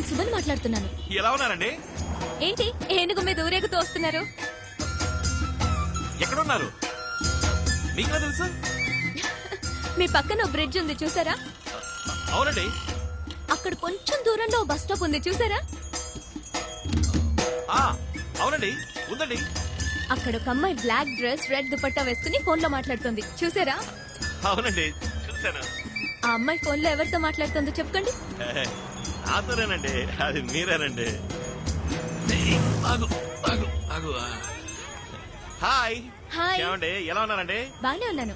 నేను సుమన్ మాట్లాడుతున్నాను. ఎలా ఉన్నారండి? ఏంటి ఏనుగు మీద ఊరేగుతూ వస్తున్నారు? ఎక్కడున్నారు? మీకెలా తెలుసు? మీ పక్కన బ్రిడ్జ్ ఉంది చూసారా? అవునండి. అక్కడ కొంచెం దూరంలో బస్ స్టాప్ ఉంది చూసారా? అవునండి, ఉందండి. అక్కడ ఒక అమ్మాయి బ్లాక్ డ్రెస్ రెడ్ దుపట్టా వేసుకుని ఫోన్ లో మాట్లాడుతుంది చూసారా? అవునండి, చూసాను. ఆ అమ్మాయి ఫోన్ లో ఎవరితో మాట్లాడుతుందో చెప్పండి. నాతోనేనండి, అది మీరేనండి. హాయ్. హాయ్. ఏమండి, ఎలా ఉన్నారండి? బానే ఉన్నాను.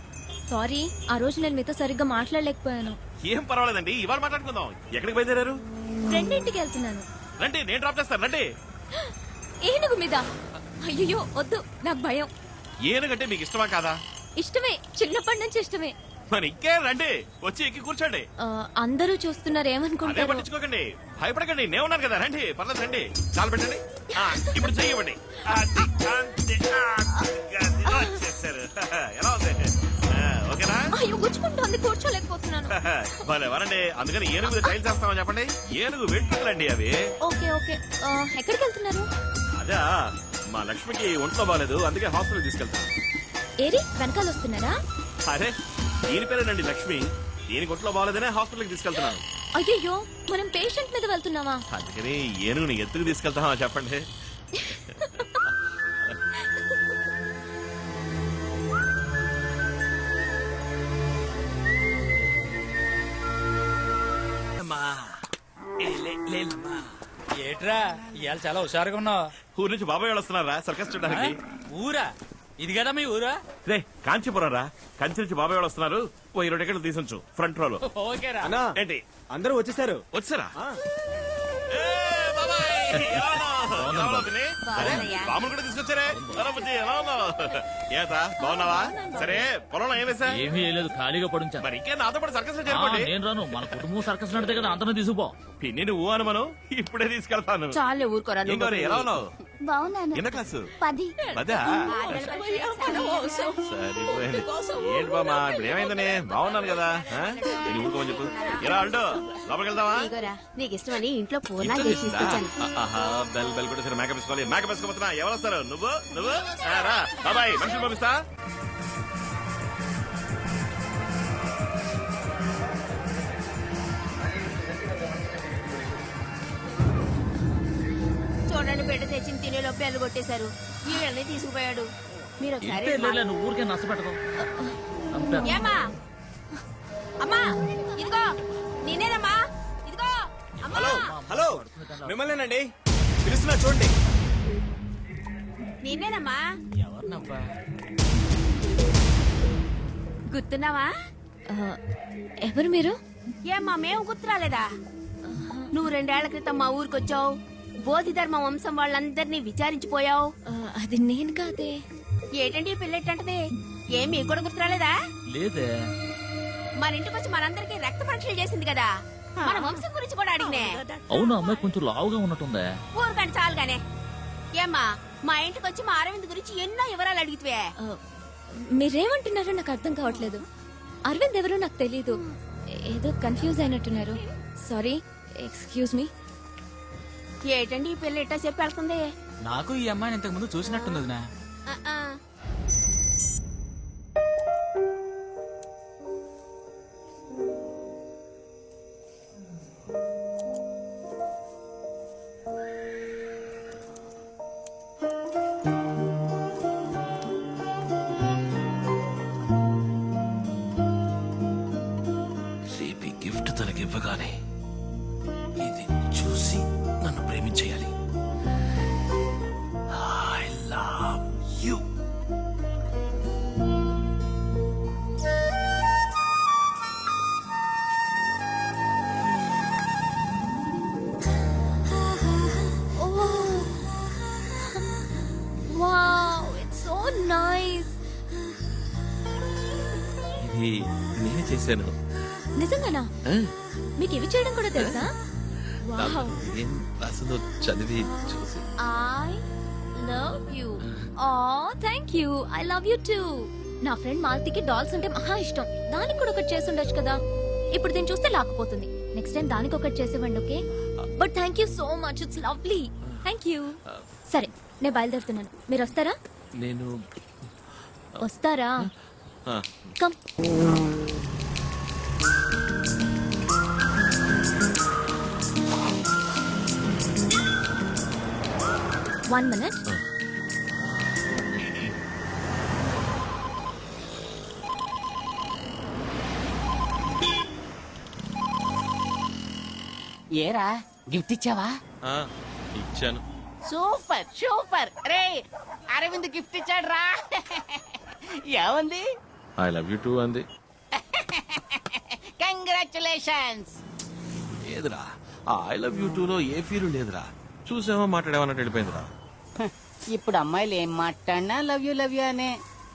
సారీ, ఆ రోజు నేను మీతో సరిగ్గా మాట్లాడలేకపోయాను. ఏం పర్వాలేదండి, ఇవాళ మాట్లాడుకుందాం. ఎక్కడికి బయలుదేరారు? ఫ్రెండ్ ఇంటికి వెళ్తున్నాను. రండి, నేను డ్రాప్ చేస్తాను. రండి. ఏనుగు మీద? అయ్యో వద్దు, నాకు భయం. ఏనుగంటే మీకు ఇష్టమా కాదా? ఇష్టమే, చిన్నప్పటి నుంచి ఇష్టమే. మరి ఇంకే రండి, వచ్చి ఎక్కి కూర్చోండి. అందరూ చూస్తున్నారు అదే ఏమనుకుంటారు? పట్టించుకోకండి, భయపడకండి, నేను ఉన్నాను కదా. రండి, పర్లేదు రండి. చాలు పెట్టండి. ఇప్పుడు చెయ్యండి. వచ్చేసారు. ఎలా ఉంది? ఓకేనా? అయ్యో గుచ్చుకుంటోంది, కూర్చోలేకపోతున్నాను. భలే వరండి, అందుకని ఏనుగు ట్రైల్ చేస్తామని చెప్పండి. ఏనుగు వెంట్రుకలండి అవి. ఓకే ఓకే, ఎక్కడికి వెళ్తున్నారు? అదా, మా లక్ష్మికి ఒంట్లో బాగాలేదు, అందుకే హాస్పిటల్ తీసుకెళ్తాను. ఏరి వెనకాల వస్తున్నారా? అరే, దీని పేరేనండి లక్ష్మి. దీనికి ఒంట్లో బాగాలేదనే హాస్పిటల్కి తీసుకెళ్తున్నాను. అయ్యో, మనం పేషెంట్ మీద వెళ్తున్నావా? అందుకని ఏనుగుని ఎత్తుకు తీసుకెళ్తామా చెప్పండి. ఏట్రా ఇవాళ చాలా హుషారుగా ఉన్నావు. ఊరు నుంచి బాబాయ్ వాళ్ళు వస్తున్నారా సర్కస్ చూడడానికి? ఊరా? ఇది కదా మీ ఊరా? రే, కాంచీపురం రా. కంచి నుంచి బాబాయ్ వాళ్ళు వస్తున్నారు. ఓ 20 టికెట్లు తీసుంచు ఫ్రంట్ రోలో. ఓకేరా. ఏంటి అందరూ వచ్చేసారు. వచ్చారా? బాములు కూడా తీసుకొచ్చారే. ఎలా ఉన్నావు? ఏతా బాగున్నావా? సరే, పొలంలో ఏం వేసా? ఏమీ లేదు, ఖాళీగా పడుంచా. మరి ఇంకే నాతో పాటు సర్కస్ చేరుకోండి. నేను రాను, మన కుటుంబం సర్కస్ నడితే కదా, అంతను తీసుకుపో. పిన్ని నువ్వు అనుమను ఇప్పుడే తీసుకెళ్తాను. చాలే ఊరుకోరా. ఏం గౌరీ, ఎలా ఉన్నావు? బాగున్నాను. ఎన్న క్లాసు? 10. పదా? సరిపోయింది. ఏంటి బామా, ఇప్పుడు ఏమైందని? బాగున్నాను కదా. నేను ఊరుకోమని చెప్పు. ఎలా అంటూ లోపలికి వెళ్దామా? నీకు ఇష్టమని ఇంట్లో పూర్ణ చేసి తీసుకొచ్చాను. బెల్ బెల్ కూడా సరే, మేకప్ వేసుకోవాలి. మేకప్ వేసుకోబోతున్నా. ఎవరు వస్తారు? నువ్వు నువ్వు రా బాబాయ్, మనుషులు పంపిస్తా. చూడండి, బిడ్డ తెచ్చిన తినే లోపు ఎల్లు కొట్టేశారు. వీళ్ళని తీసుకుపోయాడు. మీరు ఒకసారి నువ్వు ఊరికే నష్టపెట్టదు. ఏమ్మా, అమ్మా ఇదిగో నేనేనమ్మా. ఇదిగో అమ్మా. హలో, మిమ్మల్నేనండి పిలుస్తున్నా, చూడండి. నేనేనమ్మా. ఎవరినబ్బా? గుర్తున్నావా? ఎవరు మీరు? ఏమ్మా, మేము గుర్తురాలేదా? నువ్వు 2 ఏళ్ల క్రితం మా ఊరికొచ్చావు. బోధిధర్మ వంశం వాళ్ళందరినీ విచారించిపోయావు. అది నేను కాదే. ఏటండి పిల్లెట్టంటది? ఏమి కూడా గుర్తురాలేదా? లేదే. మన ఇంటికి వచ్చి మనందరికి రక్త పరీక్షలు చేసింది కదా, మన వంశం గురించి కూడా అడిగినే. అవును, అమ్మాయి కొంచెం లావుగా ఉన్నట్టుందే. ఊరుకండి చాలుగానే. ఏమ్మా, మా ఇంటికి వచ్చి మా అరవింద్ గురించి ఎన్నో వివరాలు అడిగితే మీరేమంటున్నారో నాకు అర్థం కావట్లేదు. అరవింద్ ఎవరో నాకు తెలీదు. ఏదో కన్ఫ్యూజ్ అయినట్టున్నారు. Sorry, excuse me. ఏటండి ఈ పిల్ల ఇట్టా చెప్పి వెళ్తుంది? నాకు ఈ అమ్మాయిని ఇంతకు ముందు చూసినట్టుంది వదినా. రేపు గిఫ్ట్ తనకి ఇవ్వగానే ఇది చూసి నన్ను ప్రేమించేయాలి. I love you. Wow, it's so nice. ఇది నేనే చేశాను. నిజంగానా? మీకు ఇవి చేయడం కూడా తెలుసా? వావ్. ఏం రాసిందో చదివి చూసి. I love you. Oh, thank you. I love you too. నా ఫ్రెండ్ మాలతికి డాల్స్ అంటే మహా ఇష్టం. దానికి కూడా ఒకటి చేసి ఉండొచ్చు కదా. ఇప్పుడు దీన్ని చూస్తే లాక్కుపోతుంది. నెక్స్ట్ టైం దానికి ఒకటి చేసేవ్వండి, okay? But thank you so much, it's lovely. Thank you. సరే, నేను బయలుదేరుతున్నాను. మీరు వస్తారా? నేను వస్తారా? ఆ, కమ్. One minute. ఏరా గిఫ్ట్ ఇచ్చావా? ఆ, ఇచ్చాను. సూపర్ సూపర్ రే, అరవింద్ గిఫ్ట్ ఇచ్చాడు రా. ఏముంది? ఐ లవ్ యూ టూ అంది. కంగ్రాచులేషన్స్. లేదురా, ఆ ఐ లవ్ యూ టూ లో ఏ ఫీల్ లేదురా. చూసామో మాట్లాడేమన్నట్టు వెళ్ళిపోయిందిరా. ఇప్పుడు అమ్మాయిలు ఏం మాట్లాడినా లవ్ యూ అనే.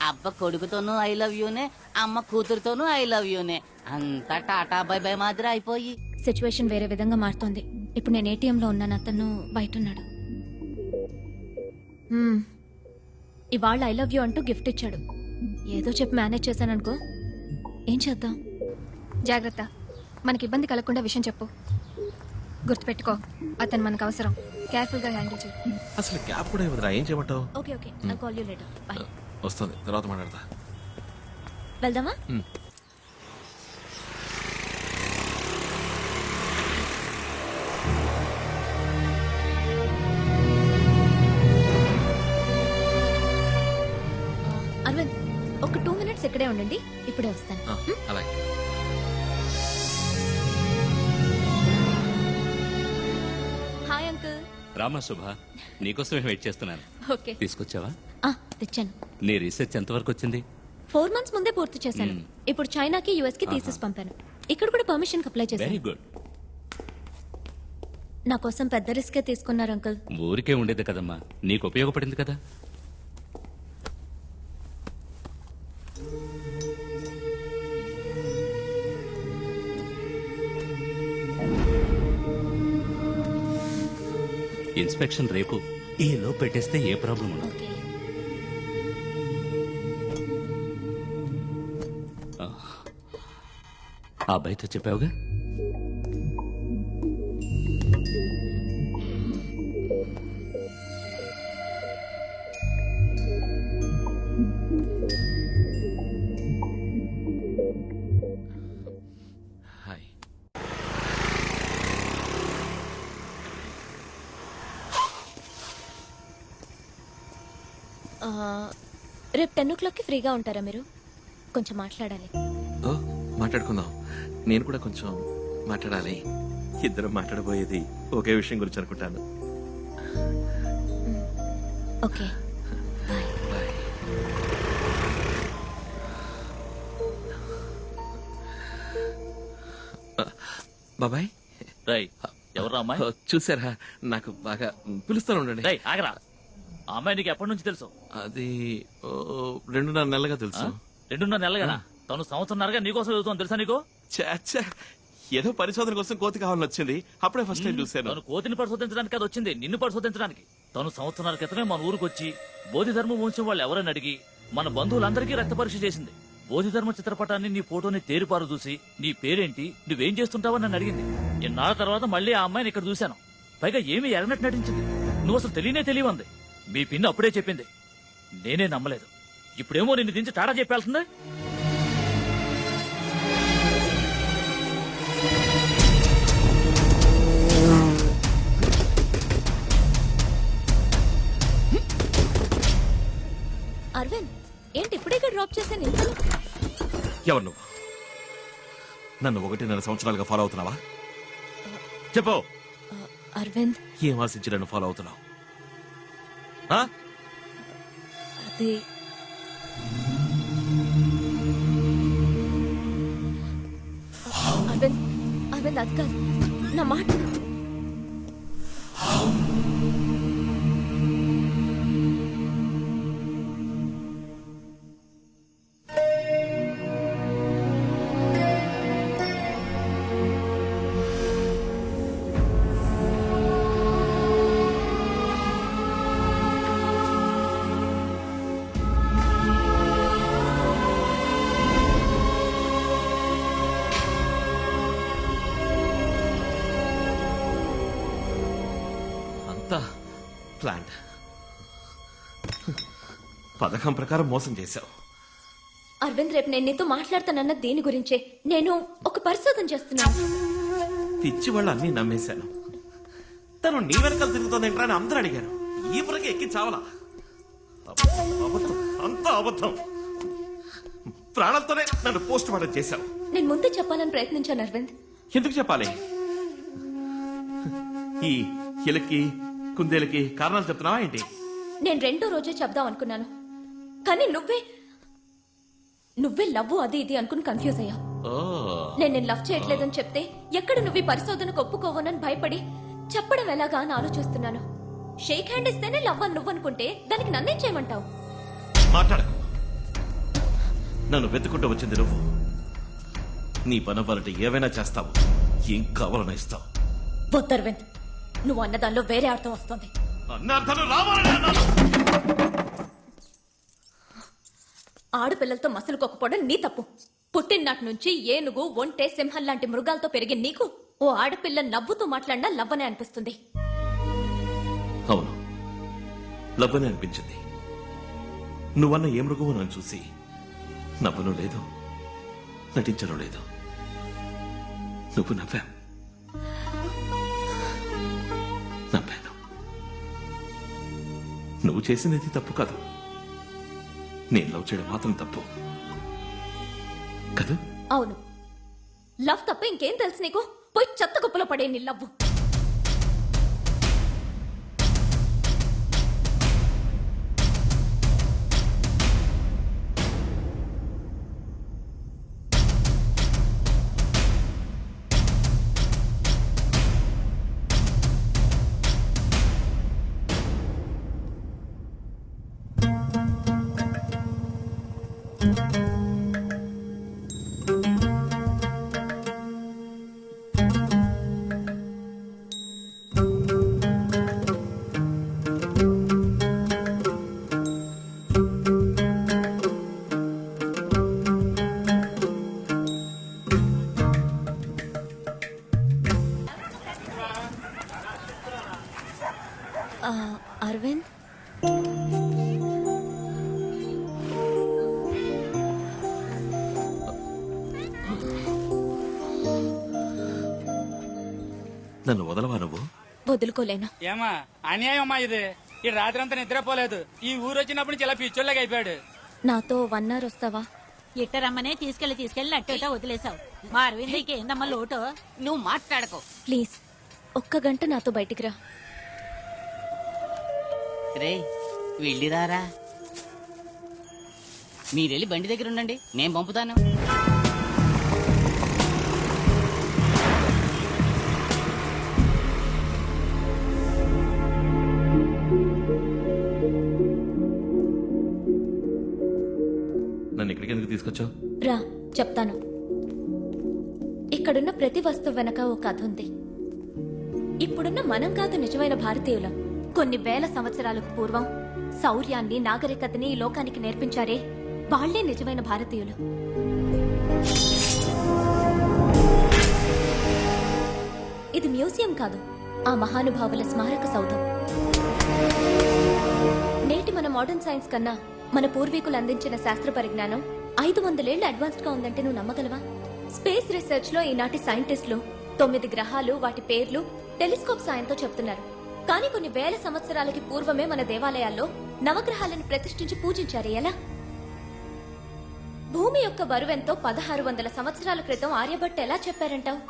అబ్బ కొడుకుతోనూ ఐ లవ్ యూనే, అమ్మ కూతురుతోనూ ఐ లవ్ యూనే. అంతా టాటా బై బై మాదిరి అయిపోయి. సిచ్యువేషన్ వేరే విధంగా మారుతోంది. ఇప్పుడు నేను ATM లో ఉన్నాను, అతను బయట ఉన్నాడు. ఇవాళ ఐ లవ్ యూ అంటూ గిఫ్ట్ ఇచ్చాడు. ఏదో చెప్పి మేనేజ్ చేశాననుకో. ఏం చేద్దాం? జాగ్రత్త, మనకి ఇబ్బంది కలగకుండా విషయం చెప్పు. గుర్తుపెట్టుకో, అతను మనకు అవసరం. కేర్ఫుల్ గా హ్యాండిల్ చేయి. అసలు క్యాబ్ కూడా ఇవ్వదురా, ఏం చేయమంటావు? Okay okay, I call you later. By. వస్తుంది, తర్వాత మాట్లాడతా. వెళ్దామా? అరవింద్, ఒక 2 minutes ఇక్కడే ఉండండి, ఇప్పుడే వస్తాను. అలాగే. Hi uncle. రామా శుభ, నీకోసమే వెయిట్ చేస్తున్నాను. ఓకే. తీసుకొచ్చావా? తెచ్చాను. నీ రీసెర్చ్ ఎంతవరకు వచ్చింది? 4 months ముందే పూర్తి చేశాను. ఇప్పుడు చైనాకి US కి తీసేసి పంపాను. ఇక్కడ కూడా పర్మిషన్ అప్లై వెరీ చేశాను. గుడ్. నా కోసం పెద్ద రిస్కే తీసుకున్నారు అంకుల్. ఊరికే ఉండేది కదమ్మా, నీకు ఉపయోగపడింది కదా. ఇన్స్పెక్షన్ రేపు. ఈ లో పెట్టేస్తే ఏ ప్రాబ్లం ఉండదు. ఓకే. ఆ బయట చెప్పావుగా. హాయ్. రేపు 10 o'clock ఫ్రీగా ఉంటారా మీరు? కొంచెం మాట్లాడాలి. ఓ, మాట్లాడుకుందాం. నేను కూడా కొంచెం మాట్లాడాలి. ఇద్దరం మాట్లాడబోయేది ఒకే విషయం గురించి అనుకుంటాను. Okay, bye. బాయ్. బాబాయ్. రై, ఎవరు అమ్మాయి? చూసారా, నాకు బాగా పిలుస్తాను ఉండండి. రై, ఆగరా. ఆ అమ్మాయి నీకు ఎప్పటి నుంచి తెలుసు? అది 2.5 నెలలుగా తెలుసు. 2.5 నెలలుగా? తను సంవత్సరంన్నరగా నీకోసం చదువుతాను తెలుసా నీకు? చాచా, ఏదో పరిశోధన కోసం కోతి కావాలని వచ్చింది. అప్పుడే ఫస్ట్ టైం చూశాను. తను కోతిని పరిశోధించడానికి అది వచ్చింది, నిన్ను పరిశోధించడానికి. తను సంవత్సరాల క్రితమే మన ఊరికి వచ్చి బోధిధర్మ వంశం వాళ్ళు ఎవరని అడిగి మన బంధువులందరికీ రక్త పరీక్ష చేసింది. బోధిధర్మ చిత్రపటాన్ని, నీ ఫోటోని తేరిపారు చూసి నీ పేరేంటి, నువ్వేం చేస్తుంటావని నన్ను అడిగింది. ఇన్నాళ్ళ తర్వాత మళ్ళీ ఆ అమ్మాయిని ఇక్కడ చూశాను. పైగా ఏమీ ఎరనట్టు నటించింది. నువ్వు అసలు తెలియవంది. మీ పిన్ని అప్పుడే చెప్పింది, నేనే నమ్మలేదు. ఇప్పుడేమో నిన్ను దించి టాటా చెప్పాల్సిందే. అరవింద్, ఏంటి ఇప్పుడే డ్రాప్ చేశాను? ఎవరు నువ్వు? నన్ను 1.5 సంవత్సరాలుగా ఫాలో అవుతున్నావా? చెప్పు. అరవింద్, ఏం ఆశించి నన్ను ఫాలో అవుతున్నావు? ఆ? అది అరవింద్, అరవింద్ అది కాదు, నా మాట. ప్లాన్. పథకం ప్రకారం మోసం చేశావు. అరవింద్, రేపు నేను నీతో మాట్లాడతానన్న దేని గురించే. నేను ఒక పరిశోధన చేస్తున్నాను. పిచ్చి వాళ్ళు అన్నీ నమ్మేశాను. తను నీ వెనకాల తిరుగుతోందేంట్రా అని అందరూ అడిగారు. ఈ పురకి ఎక్కి చావలా. అబద్ధం, అంతా అబద్ధం. ప్రాణాలతోనే నన్ను పోస్ట్ మార్టం చేశావు. నేను ముందే చెప్పాలని ప్రయత్నించాను అరవింద్. ఎందుకు చెప్పాలి? ఈ ఎలకి కుందేలకి కారణాలు చెప్తున్నావా ఏంటి? నేను రెండో రోజే చెప్దాం అనుకున్నాను, కానీ నువ్వే లవ్ అది ఇది అనుకుని కన్ఫ్యూజ్ అయ్యా. నేను లవ్ చేయట్లేదని చెప్తే ఎక్కడ నువ్వు ఈ పరిశోధనకు ఒప్పుకోవనని భయపడి చెప్పడం ఎలాగా అని ఆలోచిస్తున్నాను. షేక్ హ్యాండ్ ఇస్తేనే లవ్ అని నువ్వు అనుకుంటే దానికి నన్నేం చేయమంటావు? మాట్లాడకు. నన్ను వెతుకుంటూ వచ్చింది నువ్వు. నీ పనవ్వాలంటే ఏవైనా చేస్తావు, ఏం కావాలన్నా ఇస్తావు. వద్దర్వింద్, నువ్వు అన్నదానిలో వేరే అర్థం వస్తుంది. అన్నార్థాలు రావాలని అన్నాను. ఆడపిల్లలతో మసలుకోకపోవడం నీ తప్పు. పుట్టిననాటి నుంచి ఏనుగు, ఒంటె, సింహం లాంటి మృగాలతో పెరిగిన నీకు ఓ ఆడపిల్ల నవ్వుతూ మాట్లాడినా లవ్వనే అనిపిస్తుంది. అవును, లవ్వనే అనిపించింది. నువ్వన్న ఏ మృగమో నన్ను చూసి నవ్వను లేదు, నటించను లేదు. నువ్వు నవ్వాను. నువ్వు చేసినది తప్పు కాదు, నేను లవ్ చేయడం మాత్రం తప్పు కదా? అవును, లవ్ తప్ప ఇంకేం తెలుసు నీకు? పోయి చెత్త కుప్పలో పడే నీ లవ్వు. అరవింద్, నన్ను వదలవా నువ్వు? వదులుకోలేను. ఏమా అన్యాయం అమ్మా ఇది. ఈ రాత్రంతా నిద్రపోలేదు. ఈ ఊరు వచ్చినప్పుడు చాలా పిచ్చోళ్ళగా అయిపోయాడు. నాతో 1 hour వస్తావా? ఇట్టరమ్మనే తీసుకెళ్లి నట్టేటో వదిలేసావు. మా అరవిందకి ఏందమ్మా లోటు? నువ్వు మాట్లాడకు. ప్లీజ్, 1 గంట నాతో బయటికి రా. రే వెళ్ళిరారా. మీరెళ్ళి బండి దగ్గర ఉండండి, నేను పంపుతాను. నన్ను ఇక్కడికి ఎందుకు తీసుకొచ్చావు? రా చెప్తాను. ఇక్కడున్న ప్రతి వస్తువు వెనక ఓ కథ ఉంది. ఇప్పుడున్న మనం కాదు నిజమైన భారతీయులం. కొన్ని వేల సంవత్సరాలకు పూర్వం శౌర్యాన్ని, నాగరికతని ఈ లోకానికి నేర్పించారే, వాళ్లే నిజమైన భారతీయులు. ఇది మ్యూజియం కాదు, ఆ మహానుభావుల స్మారక సౌధం. నేటి మన మోడర్న్ సైన్స్ కన్నా మన పూర్వీకులు అందించిన శాస్త్ర పరిజ్ఞానం 500 ఏళ్లు అడ్వాన్స్డ్ గా ఉందంటే నువ్వు నమ్మగలవా? స్పేస్ రీసెర్చ్ లో ఈనాటి సైంటిస్టులు 9 గ్రహాలు, వాటి పేర్లు టెలిస్కోప్ సాయంతో చెప్తున్నారు. కానీ కొన్ని వేల సంవత్సరాలకి పూర్వమే మన దేవాలయాల్లో నవగ్రహాలను ప్రతిష్ఠించి పూజించారు. ఎలా? భూమి యొక్క బరువెంతో 1600 సంవత్సరాల క్రితం ఆర్యభట్ట ఎలా చెప్పారంటావు?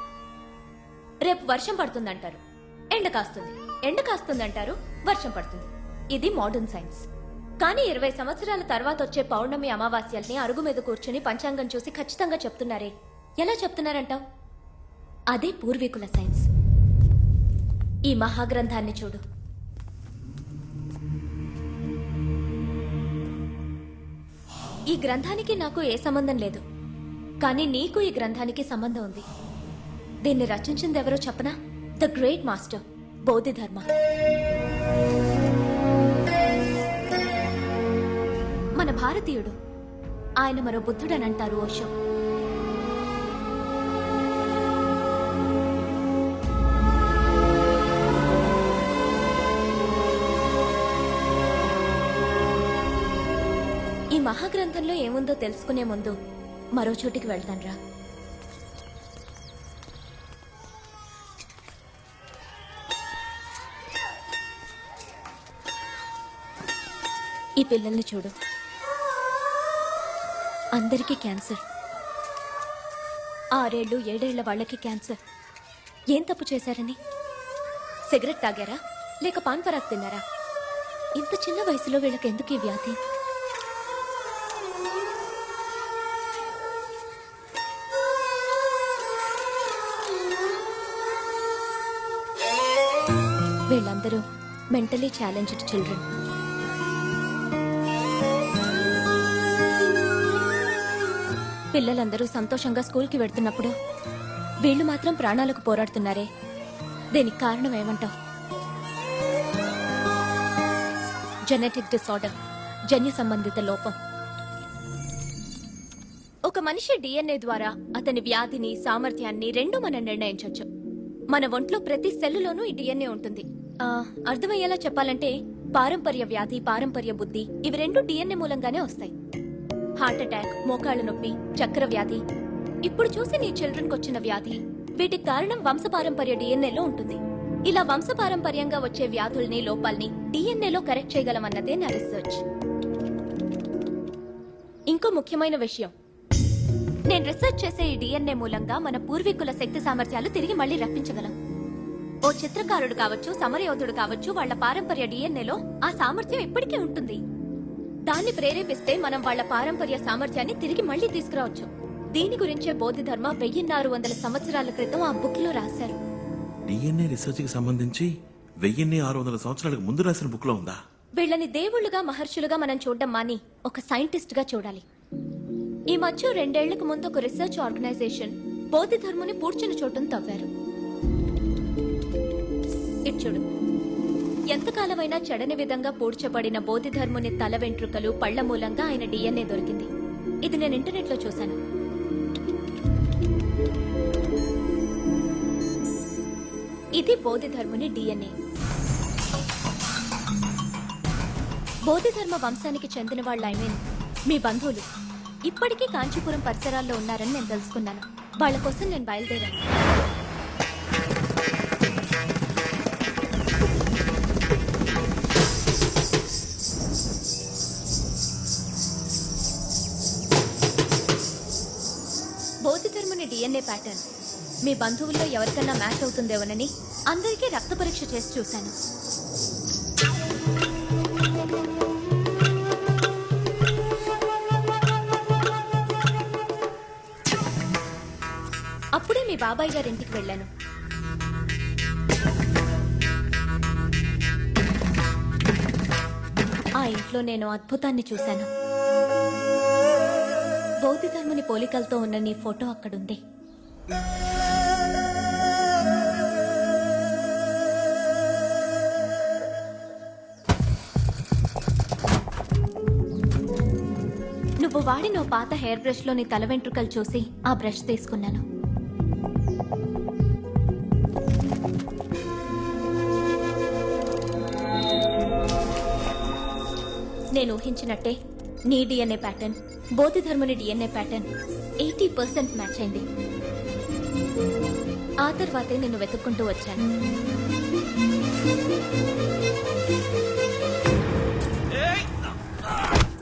రేపు వర్షం పడుతుందంటారు, ఎండ కాస్తుంది. ఎండ కాస్తుందంటారు, వర్షం పడుతుంది. ఇది మోడర్న్ సైన్స్. కానీ 20 సంవత్సరాల తర్వాత వచ్చే పౌర్ణమి, అమావాస్యల్ని అరుగు మీద కూర్చుని పంచాంగం చూసి ఖచ్చితంగా చెప్తున్నారే, ఎలా చెప్తున్నారంటావు? అదే పూర్వీకుల సైన్స్. ఈ మహాగ్రంథాన్ని చూడు. ఈ గ్రంథానికి నాకు ఏ సంబంధం లేదు, కానీ నీకు ఈ గ్రంథానికి సంబంధం ఉంది. దీన్ని రచించింది ఎవరో చెప్పనా? The great master Bodhidharma. మన భారతీయుడు. ఆయన మరో బుద్ధుడని అంటారు ఓషో. మహాగ్రంథంలో ఏముందో తెలుసుకునే ముందు మరో చోటికి వెళ్తాన్రా. ఈ పిల్లల్ని చూడు, అందరికీ క్యాన్సర్. 6 ఏళ్ళు 7 ఏళ్ల వాళ్ళకి క్యాన్సర్. ఏం తప్పు చేశారని? సిగరెట్ తాగారా లేక పాన్ పరాగ్ తిన్నారా? ఇంత చిన్న వయసులో వీళ్ళకి ఎందుకు ఈ వ్యాధి? వీళ్ళందరూ మెంటలీ ఛాలెంజ్డ్ చిల్డ్రన్. పిల్లలందరూ సంతోషంగా స్కూల్కి వెళ్తున్నప్పుడు వీళ్ళు మాత్రం ప్రాణాలకు పోరాడుతున్నారే, దీనికి కారణం ఏమంటావు? జెనెటిక్ డిసార్డర్, జన్యు సంబంధిత లోపం. ఒక మనిషి డిఎన్ఏ ద్వారా అతని వ్యాధిని, సామర్థ్యాన్ని రెండూ మనం నిర్ణయించవచ్చు. మన ఒంట్లో ప్రతి సెల్లులోనూ ఈ డిఎన్ఏ ఉంటుంది. అర్థమయ్యేలా చెప్పాలంటే పారంపర్య వ్యాధి, పారంపర్య బుద్ధి ఇవి రెండు డిఎన్ఏ మూలంగానే వస్తాయి. హార్ట్ అటాక్, మోకాళ్ళ నొప్పి, చక్కెర వ్యాధి, ఇప్పుడు చూసి నీ చిల్డ్రన్ కొచ్చిన వ్యాధి, వీటికి కారణం వంశపారంపర్య డిఎన్ఏలో ఉంటుంది. ఇలా వంశపారంపర్యంగా వచ్చే వ్యాధుల్ని, లోపాల్ని డిఎన్ఏలో కరెక్ట్ చేయగలమన్నదే నా రీసెర్చ్. ఇంకో ముఖ్యమైన విషయం, నేను రీసెర్చ్ చేసే ఈ డిఎన్ఏ మూలంగా మన పూర్వీకుల శక్తి సామర్థ్యాలు తిరిగి మళ్లీ రప్పించగలం. ఓ చిత్రకారుడు కావచ్చు, సమరయోధుడు కావచ్చు, వాళ్ల పారంపర్య డిఎన్ఏలో ఆ సామర్థ్యం ఇప్పటికీ ఉంటుంది. దాన్ని ప్రేరేపిస్తే మనం వాళ్ల పారంపర్య సామర్థ్యాన్ని తిరిగి మళ్లీ తీసుకురావచ్చు. దీని గురించే బోధిధర్మ 1600 సంవత్సరాల క్రితం ఆ బుక్ లో రాశారు. డిఎన్ఏ రీసెర్చ్ కి సంబంధించి 1600 సంవత్సరాలకు ముందు రాసిన బుక్ లో ఉందా? వీళ్ళని దేవుళ్లుగా, మహర్షులుగా మనం చూడడం మాని ఒక సైంటిస్ట్ గా చూడాలి. ఈ మధ్య 2 ఏళ్లకు ముందు ఒక రీసెర్చ్ ఆర్గనైజేషన్ బోధిధర్ముని పూడ్చిన చోటును తవ్వారు. ఇటు చూడు, ఎంతకాలమైనా చెడని విధంగా పూడ్చబడిన బోధిధర్ముని తల వెంట్రుకలు, పళ్ల మూలంగా ఆయన డిఎన్ఏ దొరికింది. ఇది నేను ఇంటర్నెట్ లో చూశాను. ఇది బోధిధర్ముని డిఎన్ఏ. బోధిధర్మ వంశానికి చెందిన వాళ్ళ మీ బంధువులు ఇప్పటికీ కాంచీపురం పరిసరాల్లో ఉన్నారని నేను తెలుసుకున్నాను. వాళ్ళ కోసం నేను బయలుదేరాను. బోధిధర్ముని డిఎన్ఏ ప్యాటర్న్ మీ బంధువుల్లో ఎవరికన్నా మ్యాచ్ అవుతుందేమోనని అందరికీ రక్త పరీక్ష చేసి చూశాను. అప్పుడే మీ బాబాయ్ గారింటికి వెళ్ళాను. ఆ ఇంట్లో నేను అద్భుతాన్ని చూశాను. బౌద్ధధర్ముని పోలికలతో ఉన్న నీ ఫోటో అక్కడుంది. నువ్వు వాడిన పాత హెయిర్ బ్రష్ లో నీ తల వెంట్రుకలు చూసి ఆ బ్రష్ తీసుకున్నాను. నేను ఊహించినట్టే నీ డిఎన్ఏ ప్యాటర్న్, బోధిధర్ముని డిఎన్ఏ ప్యాటర్న్ 80% మ్యాచ్ అయింది. ఆ తర్వాతే నిన్ను వెతుక్కుంటూ వచ్చాను.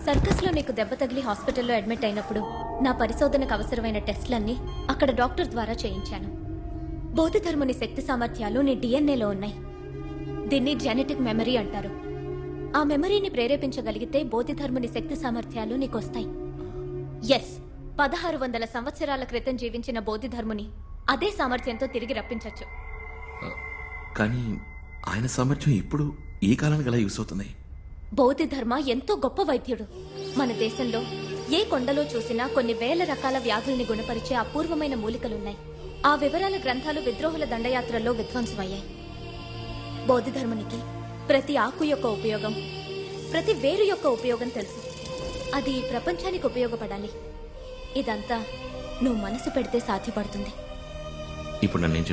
సర్కస్ లో నీకు దెబ్బ తగిలి హాస్పిటల్లో అడ్మిట్ అయినప్పుడు నా పరిశోధనకు అవసరమైన టెస్ట్లన్నీ అక్కడ డాక్టర్ ద్వారా చేయించాను. బోధిధర్ముని శక్తి సామర్థ్యాలు నీ డిఎన్ఏలో ఉన్నాయి. దీన్ని జెనెటిక్ మెమరీ అంటారు. ఆ మెమరీని ప్రేరేపించగలిగితే బోధిధర్ముని శక్తి సామర్థ్యాలు నీకొస్తాయి. ఎస్, 1600 సంవత్సరాల క్రితం జీవించిన బోధిధర్ముని అదే సామర్థ్యంతో తిరిగి రప్పించవచ్చు. కానీ ఆయన సామర్థ్యం ఇప్పుడు ఈ కాలానికి ఎలా యూస్ అవుతుంది? బోధిధర్మ ఎంతో గొప్ప వైద్యుడు. మన దేశంలో ఏ కొండలో చూసినా కొన్ని వేల రకాల వ్యాధుల్ని గుణపరిచే అపూర్వమైన మూలికలున్నాయి. ఆ వివరాల గ్రంథాలు విద్రోహుల దండయాత్రల్లో విధ్వంసమయ్యాయి. బోధిధర్మునికి ప్రతి ఆకు యొక్క ఉపయోగం, ప్రతి వేరు యొక్క ఉపయోగం తెలుసు. అది ఈ ప్రపంచానికి ఉపయోగపడాలి. ఇదంతా నువ్వు మనసు పెడితే సాధ్యపడుతుంది. ఇప్పుడు నన్ను